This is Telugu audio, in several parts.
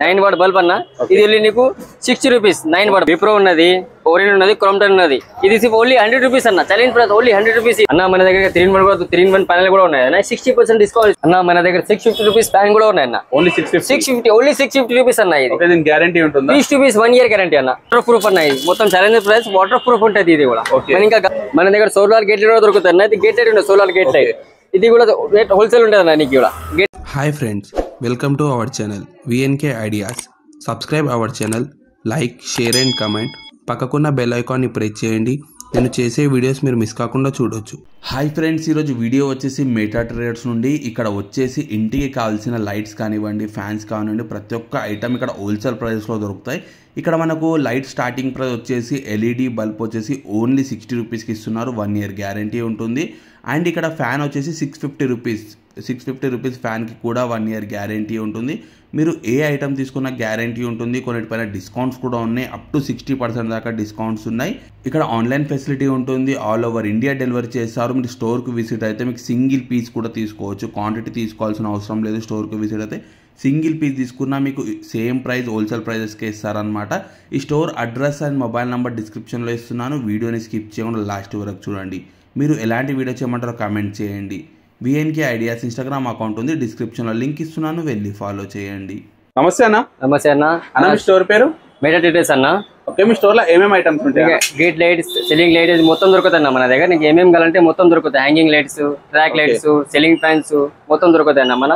9 వాట్ బల్బ్ అన్న. ఇది ఓన్లీ నీకు 60 రూపీస్ 9 వాట్. విప్రో ఉన్నది, ఓరియన్ ఉన్నది, క్రోమ్టన్ ఉన్నది. ఇది ఓన్లీ 100 రూపీస్ అన్న. ఛాలెంజ్ ప్రైస్ ఓన్లీ 100 రూపీస్ అన్న. మన దగ్గర 3-in-1 ప్యానల్ కూడా ఉన్నాయి అన్న. 60% డిస్కౌంట్ అన్న. మన దగ్గర 650 రూపీస్ ఫ్యాన్ కూడా ఉన్నాయి అన్న. ఓన్లీ 650 రూపీస్ అన్న. ఇది గ్యారంటీ ఉంటుంది. 30 రూపీస్ 1 year గ్యారంటీ అన్న. వాటర్ ప్రూఫ్ అన్న. ఇది మొత్తం ఛాలెంజ్ ప్రైస్ వాటర్ ప్రూఫ్ ఉంటుంది. ఇది కూడా ఇంకా మన దగ్గర సోలార్ గేట్ కూడా దొరుకుతుంది అన్న. ఇది గేట్ లైట్ ఉంటుంది, సోలార్ గేట్ లైట్. ఇది కూడా హోల్సేల్ ఉంటుంది అన్న. నీకు కూడా hi friends, welcome to our channel VNK ideas. Subscribe our channel, like, share and comment. పక్కకున్న బెల్ ఐకాన్ని ప్రెస్ చేయండి. నేను చేసే వీడియోస్ మీరు మిస్ కాకుండా చూడొచ్చు. హాయ్ ఫ్రెండ్స్, ఈరోజు వీడియో వచ్చేసి మెటా ట్రేడర్స్ నుండి. ఇక్కడ వచ్చేసి ఇంటికి కావాల్సిన లైట్స్ కానివ్వండి, ఫ్యాన్స్ కానివ్వండి, ప్రతి ఒక్క ఐటమ్ ఇక్కడ హోల్సేల్ ప్రైస్లో దొరుకుతాయి. ఇక్కడ మనకు లైట్ స్టార్టింగ్ ప్రైస్ వచ్చేసి ఎల్ఈడి బల్బ్ వచ్చేసి ఓన్లీ 60 రూపీస్కి ఇస్తున్నారు. 1 year గ్యారంటీ ఉంటుంది. అండ్ ఇక్కడ ఫ్యాన్ వచ్చేసి 650 రూపీస్ ఫ్యాన్కి కూడా 1 year గ్యారంటీ ఉంటుంది. మీరు ఏ ఐటమ్ తీసుకున్న గ్యారంటీ ఉంటుంది. కొన్నిటిపైన డిస్కౌంట్స్ కూడా ఉన్నాయి. అప్ టు 60% దాకా డిస్కౌంట్స్ ఉన్నాయి. ఇక్కడ ఆన్లైన్ ఫెసిలిటీ ఉంటుంది. ఆల్ ఓవర్ ఇండియా డెలివరీ చేస్తారు. మీరు స్టోర్కి విజిట్ అయితే మీకు సింగిల్ పీస్ కూడా తీసుకోవచ్చు. క్వాంటిటీ తీసుకోవాల్సిన అవసరం లేదు. స్టోర్కి విజిట్ అయితే సింగిల్ పీస్ తీసుకున్నా మీకు సేమ్ ప్రైస్ హోల్సేల్ ప్రైజెస్కే ఇస్తారనమాట. ఈ store address and mobile number డిస్క్రిప్షన్లో ఇస్తున్నాను. వీడియోని స్కిప్ చేయకుండా లాస్ట్ వరకు చూడండి. మీరు ఎలాంటి వీడియో చేయమంటారో కామెంట్ చేయండి. విఎన్కే ఐడియాస్ ఇన్స్టాగ్రామ్ అకౌంట్ ఉంది, డిస్క్రిప్షన్లో లింక్ ఇస్తున్నాను, వెళ్ళి ఫాలో చేయండి. నమస్తే అన్న. నమస్తే అన్న. అన్న మీ స్టోర్ పేరు? మెటా ట్రేడర్స్ అన్న. ఓకే, మీ స్టోర్ లో ఏమేమి ఐటమ్స్ ఉంటాయి? గేట్ లైట్స్, సెల్లింగ్ లైట్స్ మొత్తం దొరుకుతాయి అన్న. మన దగ్గర నీకు ఏమేమి కావాలంటే మొత్తం దొరుకుతాయి. Hanging lights, track lights, selling fans మొత్తం దొరుకుతాయి అన్న. మన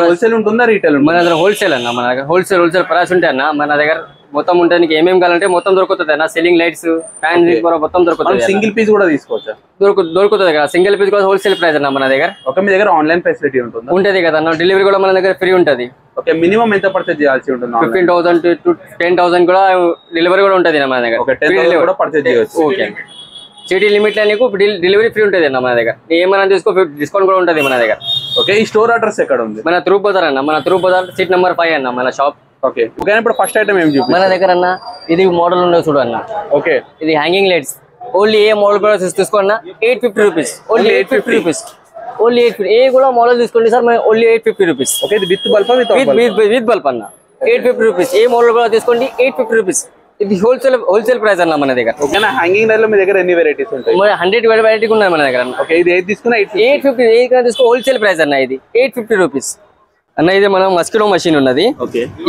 హోల్సేల్ ఉంటుందా, రీటైల్? మన దగ్గర హోల్సేల్ అన్న. మన దగ్గర హోల్సేల్ ప్రైస్ ఉంటాయి అన్న. మన దగ్గర మొత్తం ఉంటుంది. నీకు ఏమేమి కావాలంటే మొత్తం దొరుకుతుంది అన్న. సెల్లింగ్ లైట్స్, ఫ్యాన్ మొత్తం దొరుకుతుంది. సింగిల్ పీస్ కూడా తీసుకోవచ్చా? దొరుకుతుంది కదా. సింగిల్ పీస్ కూడా హోల్సేల్ ప్రైస్ అన్న మన దగ్గర. ఓకే, మీ దగ్గర ఆన్లైన్ ఫెసిలిటీ ఉంటుంది? ఉంటుంది కదా అన్న. డెలివరీ కూడా మన దగ్గర ఫ్రీ ఉంటుంది. ఓకే, మినిమం ఎంత పర్చేజ్ చేయాల్సి ఉంటుంది? 15,000 to 10,000 కూడా డెలివరీ కూడా ఉంటుంది మన దగ్గర. పర్చేజ్ చేయవచ్చు. ఓకే, సిటీ లిమిట్ లో నీకు డెలివరీ ఫ్రీ ఉంటుంది అన్న మన దగ్గర. ఏమైనా తీసుకో, డిస్కౌంట్ కూడా ఉంటుంది మన దగ్గర. ఓకే, ఈ స్టోర్ అడ్రస్ ఎక్కడ ఉంది? మన త్రూ బజార్ అన్న. మన త్రూ బజార్ సీట్ నెంబర్ 5 అన్న మన షాప్. ఓకే, ఇప్పుడు ఫస్ట్ ఐటమ్ ఏం చూపి మన దగ్గర అన్న. ఇది మోడల్ ఉండదు చూడు అన్న. ఓకే, ఇది హ్యాంగింగ్ లైట్స్. ఓన్లీ ఏ మోడల్ కూడా తీసుకోండి 850 రూపీస్. Only 850 rupees. ఓన్లీ 850. ఏ కూడా మోడల్ తీసుకోండి సార్, ఓన్లీ 850 రూపీస్. ఓకే, ఇది విత్ బల్బ్ విత్ బల్బ్ అన్న. 850 రూపీస్. ఏ మోడల్ కూడా తీసుకోండి 850 రూపీస్. ఇది హోల్సేల్ ప్రైస్ అన్న మన దగ్గర. ఓకేనా? హ్యాంగింగ్ లైట్ లో మీ దగ్గర ఎన్ని వెరైటీస్ ఉంటాయి? 100 వెరైటీ ఉన్నాయి మన దగ్గర. ఓకే, ఇది ఏది తీసుకున్నా 850. ఏ తీసుకో, హోల్సేల్ ప్రైస్ అన్న. ఇది 850 రూపీస్ అన్న. ఇది మనం మస్కిటో మషిన్ ఉన్నది.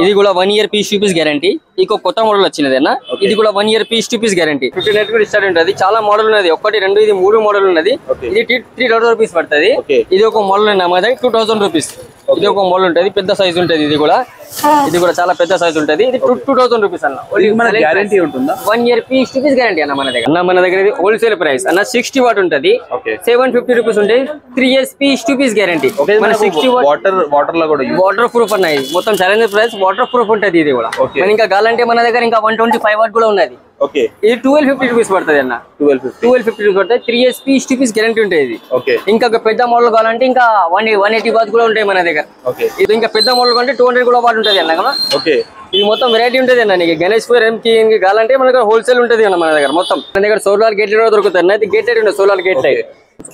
ఇది కూడా 1 year పీస్ 2 పీస్ గ్యారంటీ. ఇంకో కొత్త మోడల్ వచ్చినది అన్న. ఇది కూడా 1 year పీస్ 2 పీస్ గ్యారంటీ. 15 కూడా స్టార్ట్ ఉంటుంది. చాలా మోడల్ ఉన్నది. 1, 2, ఇది 3 మోడల్ ఉన్నది. ఇది 3,000 రూపీస్ పడుతుంది. ఇది ఒక మోడల్ ఉన్న మా దగ్గర 2,000 రూపీస్. ఇది ఒక మోడల్ ఉంటుంది, పెద్ద సైజ్ ఉంటుంది. ఇది కూడా చాలా పెద్ద సైజ్ ఉంటుంది. ఇది 2,000 రూపీస్ అన్న. గ్యారంటీ ఉంటుందా? 1 year పీస్ 2 పీస్ గ్యారంటీ అన్న మన దగ్గర. మన దగ్గర ఇది హోల్సేల్ ప్రైస్ అన్న. 60 వాట్ ఉంటుంది, 750 రూపీస్ ఉంటుంది. 3 years పీస్ 2 పీస్ గ్యారంటీ. మన 60 వాటర్ లో కూడా వాటర్ ప్రూఫ్ అన్న. ఇది మొత్తం ఛాలెంజ్ ప్రైస్ వాటర్ ప్రూఫ్ ఉంటుంది. ఇది కూడా ఇంకా కావాలంటే మన దగ్గర ఇంకా 125 వాట్ కూడా ఉన్నది. ఓకే, ఇది 1250 రూపీస్ పడుతుంది అన్న. 1250 రూపీస్ పడుతుంది. 3 years పీస్ 2 పీస్ గ్యారంటీ ఉంటుంది ఇది. ఇంకా పెద్ద మోడల్ కావాలంటే ఇంకా 180 వాట్ కూడా ఉంటాయి మన దగ్గర. ఇది ఇంకా పెద్ద మోడల్ కంటే 200 కూడా వాట్ ఉంటుంది అన్న. ఇది మొత్తం వెరైటీ ఉంటుంది అన్న. నీకు గణేష్ పూర్ ఎంకి కావాలంటే మన దగ్గర హోల్సేల్ ఉంటుంది అన్న మన దగ్గర. మొత్తం మన దగ్గర సోలార్ గేట్ లైట్ కూడా దొరుకుతుంది అన్న. ఇది గేట్ లైట్ ఉంటుంది, solar gate light.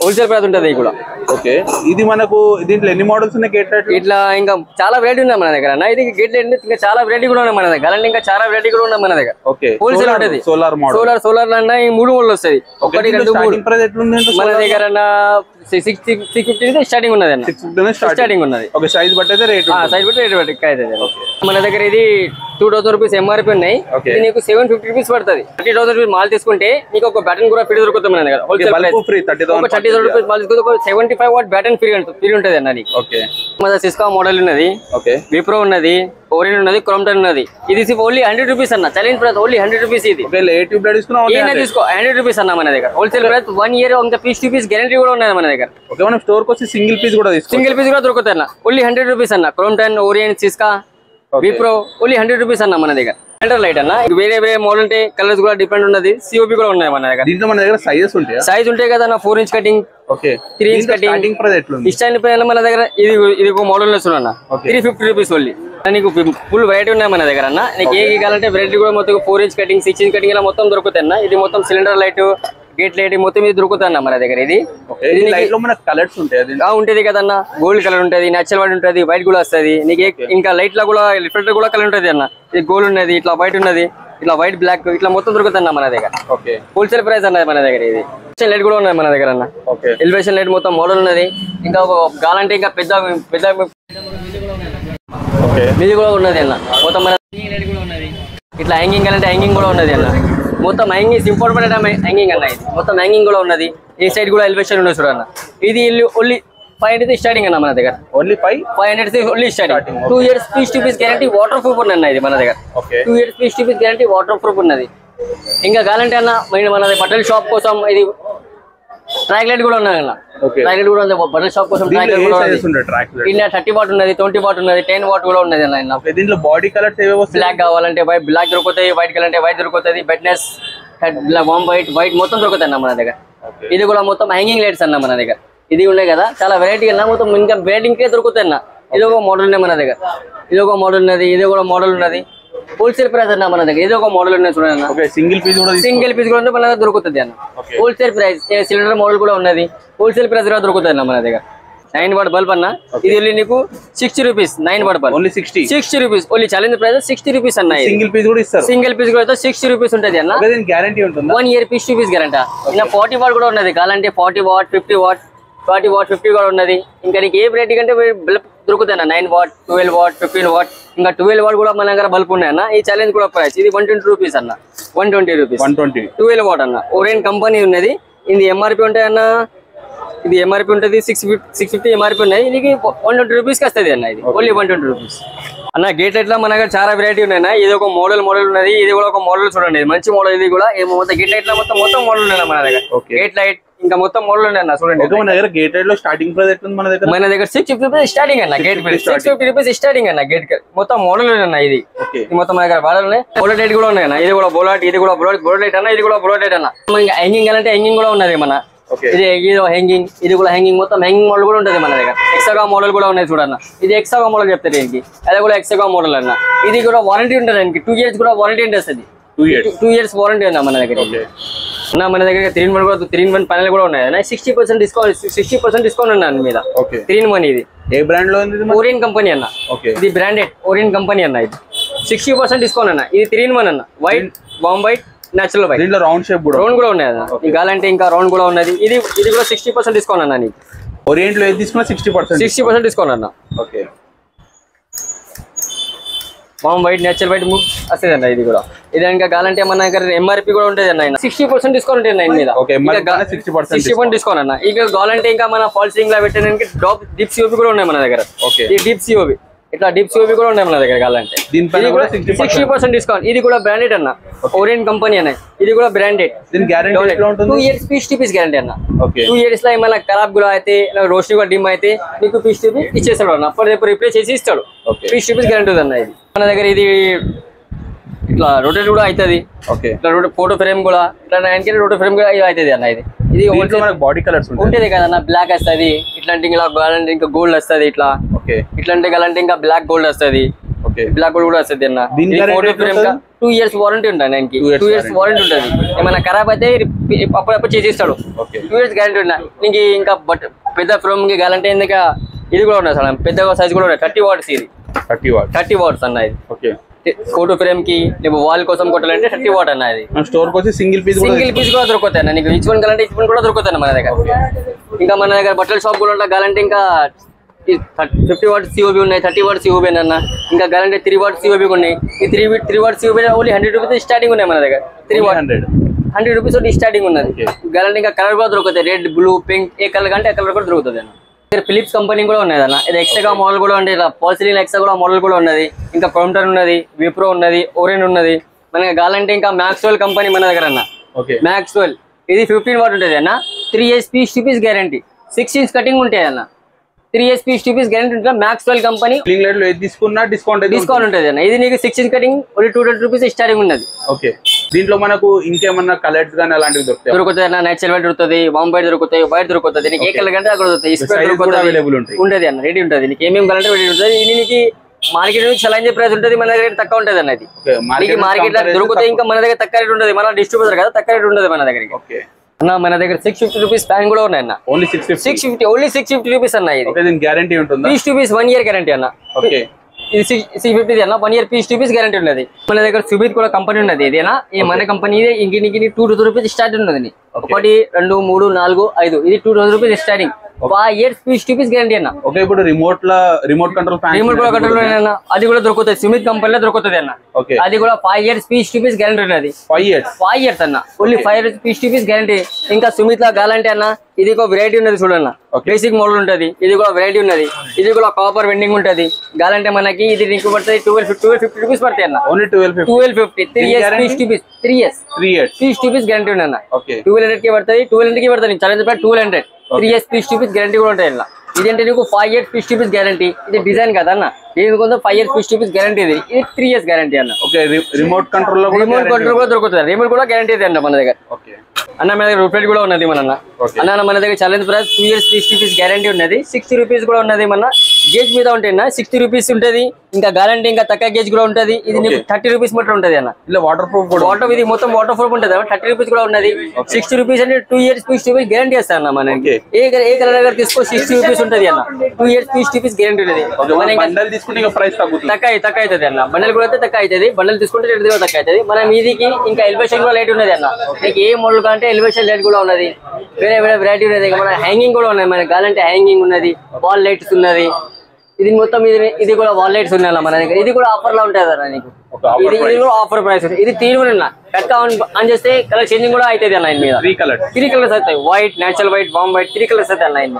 Wholesale price ఉంటుంది కూడా. ఓకే, ఇది మనకు దీంట్లో ఎన్ని మోడల్స్ ఉన్నాయి? గేట్ లైట్ ఇట్లా ఇంకా చాలా వెరైటీ ఉన్నాయి మన దగ్గర అన్న. ఇది గేట్ లైట్ ఇంకా చాలా వెరైటీ కూడా ఉన్నాయి మన దగ్గర. అలాంటి ఇంకా చాలా వెరైటీ కూడా ఉన్నాయి మన దగ్గర. ఓకే, హోల్సేల్ ఉంటుంది. సోలార్ అన్న ఈ 3 మోడల్ వస్తాయి. 1, 2, 3 మన దగ్గర అన్న 650 స్టార్టింగ్ ఉన్నది అన్న. స్టార్టింగ్ ఉన్నది. ఓకే, సైజ్ బట్టి రేట్ మన దగ్గర. ఇది 2,000 రూపీస్ ఎంఆర్పీ ఉన్నాయి. ఇది నీకు 750 రూపీస్ పడుతుంది. 30,000 రూపీస్ మాల్ తీసుకుంటే నీకు ఒక బ్యాటన్ కూడా ఫ్రీ దొరుకుతుంది మన దగ్గర. హోల్సేల్ ప్రైస్ 30,000 రూపీస్ మాల్ తీసుకుంటే ఒక 75 వాట్ బ్యాటన్ ఫ్రీ ఉంటుంది అన్న నీకు. మన సిస్కా మోడల్ ఉన్నది, విప్రో ఉన్నది, ఓరియన్ ఉన్నది, క్రోమ్టన్ ఉన్నది. ఇది ఓన్లీ 100 రూపీస్ అన్న. Challenge price only 100 rupees. ఇది తీసుకో 100 రూపీస్ అన్న మన దగ్గర. Wholesale price 1 year piece 2 piece guarantee కూడా ఉన్నది మన దగ్గర. మనం స్టోర్ వచ్చి సింగిల్ పీస్ కూడా దొరుకుతాయి అన్న. ఓన్లీ 100 రూపీస్ అన్న. క్రోమ్టన్, Orion, Syska, Wipro only 100 rupees అన్న మన దగ్గర. సెంటర్ లైట్ అన్న. వేరే మోడల్ ఉంటే కలర్స్ కూడా డిపెండ్ ఉన్నది. సిఓపి కూడా ఉన్నాయి మన దగ్గర. దీంట్లో మన దగ్గర సైజెస్ ఉంటాయి. సైజ్ ఉంటాయి కదా అన్న. 4 inch కటింగ్, 3 inch కటింగ్. ఇష్టాన్ని పైన మన దగ్గర ఇది ఒక మోడల్ చూడన్న. 350 rupees only. నీకు ఫుల్ వెరైటీ ఉన్నాయి మన దగ్గర అన్న. నీకు ఏ కావాలంటే వెరైటీ కూడా మొత్తం 4 inch కటింగ్, 6 inch కటింగ్ ఇలా మొత్తం దొరుకుతాయి అన్న. ఇది మొత్తం సిలిండర్ లైట్, గేట్ లైట్ మొత్తం ఇది దొరుకుతుంది అన్న మన దగ్గర. ఇది లైట్ లో మనకు కలర్స్ ఉంటాయి ఉంటది కదన్న. గోల్డ్ కలర్ ఉంటది, నేచురల్ వైట్ ఉంటది, వైట్ కూడా వస్తుంది నీకు. ఇంకా లైట్ లో కూడా ఫిల్టర్ కూడా కలర్ ఉంటది అన్న. ఇది గోల్డ్ ఉన్నది, ఇట్లా వైట్ ఉన్నది, ఇట్లా వైట్ బ్లాక్ ఇట్లా మొత్తం దొరుకుతుంది మన దగ్గర. హోల్సేల్ ప్రైస్ అన్నది మన దగ్గర. ఇది లైట్ కూడా ఉన్నది మన దగ్గర అన్న. ఎలివేషన్ లైట్ మొత్తం మోడల్ ఉన్నది. ఇంకా కావాలంటే ఇంకా పెద్ద పెద్ద ఇది కూడా ఉన్నది అన్న. మొత్తం మన లైట్ కూడా ఉన్నది. ఇట్లా హ్యాంగింగ్ అంటే హ్యాంగింగ్ కూడా ఉన్నది అన్న. మొత్తం హ్యాంగింగ్ ఇంపార్టెంట్ హ్యాంగింగ్ అన్న. ఇది మొత్తం హ్యాంగింగ్ కూడా ఉన్నది. ఈ సైడ్ కూడా ఎలివేషన్ ఉన్నది చూడన్న. ఇది ఓన్లీ 500 స్టార్టింగ్ అన్న మన దగ్గర. Only 500 only starting. 2 years piece to piece guarantee waterproof ఉన్నది ఇది మన దగ్గర. 2 years piece to piece guarantee waterproof ఉన్నది. ఇంకా కావాలంటే అన్న మన బట్టల షాప్ కోసం ఇది ట్రాక్ లైట్ కూడా ఉన్నది అన్న. ట్రాక్ లైట్ కూడా ఉంది బట్టల షాప్ కోసం. ట్రాక్ లైట్ కూడా ఉంది. ఇలా 30 వాట్ ఉన్నది, 20 వాట్ ఉన్నది, 10 వాట్ కూడా ఉన్నది అన్న. దీంట్లో బాడీ కలర్స్ బ్లాక్ కావాలంటే వైట్ బ్లాక్ దొరుకుతాయి, వైట్ కలర్ అంటే వైట్ దొరుకుతుంది, బెడ్నెస్ వామ్ వైట్ వైట్ మొత్తం దొరుకుతాయి అన్న మన దగ్గర. ఇది కూడా మొత్తం హ్యాంగింగ్ లైట్స్ అన్న మన దగ్గర. ఇది ఉన్నాయి కదా చాలా వెరైటీ అన్న. మొత్తం ఇంకా వెరైటీకే దొరుకుతాయి అన్న. ఇది ఒక మోడల్ ఉన్నాయి మన దగ్గర. ఇది ఒక మోడల్ ఉన్నది, ఇది కూడా మోడల్ ఉన్నది. హోల్సేల్ ప్రైస్ అన్న మన దగ్గర. ఇది ఒక మోడల్ ఉన్నది చూడండి. సింగిల్ పీస్ కూడా మన దగ్గర దొరుకుతుంది అన్న. హోల్సేల్ ప్రైస్ సిలిండర్ మోడల్ కూడా ఉన్నది. హోల్సేల్ ప్రైస్ కూడా దొరుకుతుంది అన్న మన దగ్గర. 9 వాట్ బల్బ్ అన్న. ఇది వెళ్ళి నీకు 60 rupees. 9 what bulb only 60 rupees. Only challenge price 60 rupees అన్న. సింగిల్ పీస్ కూడా ఇస్తారు. సింగిల్ పీస్ కూడా 60 రూపీస్ ఉంటుంది అన్న. గ్యారంటీ ఉంటుంది. 1 year piece to piece guarantee. ఇంకా 40 వాట్ కూడా ఉన్నది. కావాలంటే 40 వాట్ 50 వాట్ 40 వాట్ 50 కూడా ఉన్నది. ఇంకా నీకు ఏ వెరైటీ కంటే బల్బ్ దొరుకుతాయి అన్న. 9 వాట్ 12 వాట్ 15 వాట్ ఇంకా 12 వాట్ కూడా మన దగ్గర బల్బ్ ఉన్నాయి అన్న. ఈ ఛాలెంజ్ కూడా ప్రైస్ ఇది 120 రూపీస్ అన్న. 120 రూపీస్ 12 వాట్ అన్న. ఓరియెంట్ కంపెనీ ఉన్నది. ఇది ఎంఆర్పి ఉంటాయి అన్న. ఇది ఎంఆర్పి ఉంటుంది 650 ఎంఆర్పి ఉన్నాయి. ఇది 120 రూపీస్కి వస్తుంది అన్న. ఇది ఓన్లీ 120 రూపీస్ అన్న. గేట్ లైట్ లో మన దగ్గర చాలా వెరైటీ ఉన్నాయి. ఇది ఒక మోడల్ ఉన్నది. ఇది కూడా ఒక మోడల్ చూడండి. మంచి మోడల్. ఇది కూడా మొత్తం గేట్ లైట్ లో మొత్తం మోడల్ ఉన్నాయి మన దగ్గర. గేట్ లైట్ ఇంకా మొత్తం మోడల్ ఉన్నాయి అన్న. చూడండి మన దగ్గర గేట్ లైట్ లో స్టార్టింగ్ ప్రైస్ ఎట్లుంది మన దగ్గర? మన దగ్గర 650 రూపీస్ స్టార్టింగ్ అన్న. గేట్ 650 రూపీస్ స్టార్టింగ్ అన్న. గేట్ మొత్తం మోడల్ అన్న. ఇది మొత్తం మన దగ్గర మోడల్ ఉన్నాయి. బోలెట్ లైట్ కూడా ఉన్నాయి అన్న. ఇది కూడా బోలెట్, ఇది కూడా బోలెట్ లైట్ అన్న. ఇది కూడా బోలెట్ లైట్ అన్న. ఇంకా హ్యాంగింగ్ అంటే హ్యాంగింగ్ కూడా ఉన్నది మన. ఇది హ్యాంగింగ్, ఇది కూడా హ్యాంగింగ్. మొత్తం హ్యాంగింగ్ మోడల్ కూడా ఉంటుంది మన దగ్గర. ఎక్సగా మోడల్ కూడా ఉన్నాయి చూడన్న. ఇది ఎక్సగా మోడల్ చెప్తారు దీనికి. అది కూడా ఎక్సగా మోడల్ అన్న. ఇది కూడా వారంటీ ఉంటుంది దానికి. 2 years కూడా వారంటీ ఉంటుంది. 2 years వారంటీ ఉందా మన దగ్గర. మన దగ్గర 3-in-1 కూడా 3-in-1 ప్యానెల్ కూడా ఉన్నాయి. 60% డిస్కౌంట్ ఉన్నాను మీద. 3-in-1 ఇది ఏ బ్రాండ్ లో ఉంది? ఓరియెంట్ కంపెనీ అన్న. ఇది బ్రాండెడ్ ఓరియెంట్ కంపెనీ అన్న. ఇది 60% డిస్కౌంట్ అన్న. ఇది 3-in-1 అన్న. వైట్ వామ్ వైట్ నేచురల్ వైట్. దీంట్లో రౌండ్ షేప్ కూడా రౌండ్ కూడా ఉన్నాయి అన్న. కావాలంటే ఇంకా రౌండ్ కూడా ఉన్నది. ఇది కూడా 60% డిస్కౌంట్ అన్న. నీకు ఓరియంట్ లో ఏది తీసుకున్నా 60% డిస్కౌంట్ అన్న. ఓకే. వామ్ వైట్ నేచురల్ వైట్ వస్తుంది అన్న. ఇది కూడా ఇది ఇంకా కావాలంటే మన దగ్గర ఎంఆర్పి కూడా ఉంటుంది అన్న. 60% డిస్కౌంట్ ఉంటుంది అన్న. మీద 60% డిస్కౌంట్ అన్న. ఇక కావాలంటే ఇంకా మన ఫాల్ సీలింగ్ లా పెట్టడానికి డీప్ సిఓపి కూడా ఉన్నాయి మన దగ్గర. ఈ డీప్ సిఓపి ఇట్లా డీప్ సిఓపి కూడా ఉన్నాయి మన దగ్గర. కావాలంటే 60% డిస్కౌంట్. ఇది కూడా బ్రాండెడ్ అన్న. ఓరియెంట్ కంపెనీ అన్న. ఇది కూడా branded. 2 years piece to piece guarantee అన్న. 2 years లో ఏమైనా ఖరాబ్ కూడా అయితే రోషని కూడా డిమ్ అయితే నీకు పీస్ టు పీస్ ఇచ్చేస్తాడు అన్న. అప్పటిప్పుడు రిప్లేస్ చేసి ఇస్తాడు. పీస్ టు పీస్ గ్యారంటీ ఉంది అన్న. ఇది మన దగ్గర ఇది ఇట్లా రొటేట్ కూడా అవుతుంది. ఇట్లా ఫోటో ఫ్రేమ్ కూడా ఇట్లా రోటో ఫ్రేమ్ కూడా అవుతుంది అన్న. ఇది బాడీ కలర్స్ ఉంటుంది కదన్న. బ్లాక్ వస్తుంది. ఇట్లాంటి ఇంకా గోల్డ్ వస్తుంది. ఇట్లాంటి కలంటే ఇంకా బ్లాక్ గోల్డ్ వస్తుంది. బ్లాక్ గోల్డ్ కూడా వస్తుంది అన్న. ఫోటో ఫ్రేమ్ 2 years వారంటీ ఉంటుంది. 2 years వారంటీ ఉంటుంది. ఏమైనా ఖరాబ్ అయితే అప్పుడప్పుడు చేసిస్తాడు. 2 years గ్యారంటీ ఉన్నా. నీకు ఇంకా పెద్ద ఫ్రేమ్ కి కావాలంటే ఇంకా ఇది కూడా ఉన్నాయి సార్. పెద్ద సైజ్ కూడా ఉన్నాయి. 30 వాట్స్. ఇది 30 వాట్స్ అన్న. ఇది ఫోటో ఫ్రేమ్ కి వాల్ కోసం కొట్టాలంటే 30 వాట్ అన్న. ఇది స్టోర్ కి సింగిల్ పీస్ కూడా దొరుకుతాయి అన్న. నీకు ఈచ్ వన్ కావాలంటే ఈచ్ వన్ కూడా దొరుకుతాయి మన దగ్గర. ఇంకా మన దగ్గర బట్టల షాప్ కూడా ఉంటాయి. కావాలంటే ఇంకా 50 వాట్ సిఓబి ఉన్నాయి. 30 వాట్ సిఓబి అన్న. ఇంకా కావాలంటే 3 వాట్ సిఓబి ఉన్నాయి. ఈ 3 what COB only 100 rupees starting ఉన్నాయి మన దగ్గర. 3 వాట్ 100 రూపీస్ స్టార్టింగ్ ఉన్నది. కావాలంటే ఇంకా కలర్ కూడా దొరుకుతాయి. రెడ్ బ్లూ పింక్ ఏ కలర్ కంటే ఆ కలర్ కూడా దొరుకుతుంది అన్న. ఫిలిప్స్ కంపెనీ కూడా ఉన్నది అన్న. ఇది ఎక్సగా మోడల్ కూడా ఉంది. పాల్సిలిన్ ఎక్సా కూడా మోడల్ కూడా ఉన్నది. ఇంకా క్రౌంటర్ ఉన్నది, విప్రో ఉన్నది, ఓరియెంట్ ఉన్నది. మనకి కావాలంటే ఇంకా మ్యాక్స్వెల్ కంపెనీ మన దగ్గర అన్న. మ్యాక్స్వెల్ ఇది 15 వాట్ ఉంటుంది అన్న. 3 years piece to piece guarantee. 6 inch cutting ఉంటాయి అన్న. 3 years piece to piece guarantee ఉంటుంది. మ్యాక్స్వెల్ కంపెనీ తీసుకున్నా డిస్కౌంట్ ఉంటుంది అన్న. ఇది నీకు 6 inch cutting only 200 rupees starting ఉన్నది. దీంట్లో మనకు ఇంకేమన్నా కలర్స్ కానీ అలాంటివి దొరుకుతాయి అన్న. నేచురల్ వైట్ దొరుకుతుంది, వామ్ వైట్ దొరుకుతాయి, వైట్ దొరుకుతుంది. నీకు ఏ కలర్ కంటే అక్కడ దొరుకుతాయి. ఉంటుంది అన్న. రెడీ ఉంటుంది. నీకు ఏమేమి కలర్ రెడీ ఉంటుంది. ఇది నీకు మార్కెట్ నుంచి ఛాలెంజ్ ప్రైస్ ఉంటుంది. మన దగ్గర తక్కువ ఉంటుంది అన్నది. మార్కెట్ లో దొరుకుతాయి. ఇంకా మన దగ్గర తక్కువ రేట్ ఉంటుంది. మన డిస్ట్రిబ్యూటర్ కదా తక్కువ రేట్ ఉంటుంది మన దగ్గర. అన్న మన దగ్గర 650 రూపీస్ ఫ్యాన్ కూడా ఉన్నాయి అన్న. ఓన్లీ 650 ఓన్లీ 650 రూపీస్ అన్న. ఇది ఓకే, దీనికి గ్యారంటీ ఉంటుందా? Piece to piece 1 year guarantee అన్న. ఓకే, ఇది 650 అన్న. 1 year piece to piece guarantee ఉన్నది. మన దగ్గర సుబీత్ కూడా కంపెనీ ఉన్నది. ఇదేనా ఈ మన కంపెనీ ఇంకి 2000 రూపీస్ స్టార్ట్ ఉన్నది. 1 2 3 4 5 ఇది 2000 rupees starting. 5 years piece to piece guarantee అన్న. ఓకే, ఇప్పుడు రిమోట్ కంట్రోల్ ఫ్యాన్ రిమోట్ కూడా కంట్రోల్ అన్న. అది కూడా దొరుకుతుంది, సుమిత్ కంపెనీలో దొరుకుతుంది అన్న. ఓకే, అది కూడా 5 years piece to piece guarantee ఉన్నది. 5 years అన్న. Only 5 years piece to piece guarantee. ఇంకా సుమిత్ లా గాలంటే అన్న ఇది ఒక వెరైటీ ఉన్నది చూడన్న. బేసిక్ మోడల్ ఉంటది. ఇది కూడా వెరైటీ ఉన్నది. ఇది కూడా కాపర్ వెండింగ్ ఉంటది. గాలంటే మనకి ఇది నీకు పడుతుంది 1250 రూపీస్ పడతాయి అన్న. Only 1250. 3 years piece to piece. 3 years piece to piece guarantee ఉంది అన్న. 1200 కి పడుతుంది. 1200 కి పడుతుంది. Challenge 200. 3 years piece to piece guarantee కూడా ఉంటాయి అన్న. ఇదంటే నీకు 5 years piece to piece guarantee. ఇది డిజైన్ కదా అన్న. దీని కొంచెం 5 years piece to piece guarantee. ఇది 3 years గ్యారంటీ అన్న. ఓకే, రిమోట్ కంట్రోల్ కూడా దొరుకుతుంది. రిమోట్ కూడా గ్యారంటీ అన్న మన దగ్గర. అన్న మన దగ్గర రూపాయలు కూడా ఉన్నది మన అన్న. మన దగ్గర challenge price 2 years piece to piece guarantee ఉన్నది. 60 రూపీస్ కూడా ఉన్నది. మన గేజ్ మీద ఉంటాయి అన్న. 60 రూపీస్ ఉంటది. ఇంకా గ్యారంటీ ఇంకా తక్కువ గేజ్ కూడా ఉంటది. ఇది నీకు 30 రూపీస్ మాత్రం ఉంటది అన్న. ఇలా వాటర్ ప్రూఫ్ ఇది మొత్తం వాటర్ ప్రూఫ్ ఉంటది. 30 రూపీస్ కూడా ఉన్నది. 60 రూపీస్ అంటే 2 years piece to piece guarantee వస్తా అన్న. మనకి ఏ కలర్ దగ్గర తీసుకో 60 రూపీస్ ఉంటది అన్న. 2 years piece to piece guarantee ఉన్నది. తక్కువ అవుతుంది అన్న. బండల్ కూడా అయితే తక్కువ అవుతుంది. బండల్ తీసుకుంటే రేట్ కూడా తక్కువ అవుతుంది. మన మీదికి ఇంకా ఎలివేషన్ కూడా లైట్ ఉన్నది అన్న. మీకు ఏ మోడల్ కంటే ఎలివేషన్ లైట్ కూడా ఉన్నది. వేరే వేరే వెరైటీ ఉన్నది. మన హ్యాంగింగ్ కూడా ఉన్నాయి. మన గాలంటే హ్యాంగింగ్ ఉన్నది. వాల్ లైట్స్ ఉన్నది. ఇది మొత్తం ఇది కూడా వాల్ లైట్స్ ఉన్నాయి మన దగ్గర. ఇది కూడా ఆఫర్ లో ఉంటుంది అన్న. నీకు ఇది కూడా ఆఫర్ ప్రైస్. ఇది 3 అన్న. కట్కా ఆన్ చేస్తే కలర్ చేంజింగ్ కూడా అవుతుంది అన్న. మీద 3 కలర్స్ అవుతాయి. వైట్, నేచురల్ వైట్, వామ్ వైట్ 3 కలర్స్ అవుతాయి అన్న.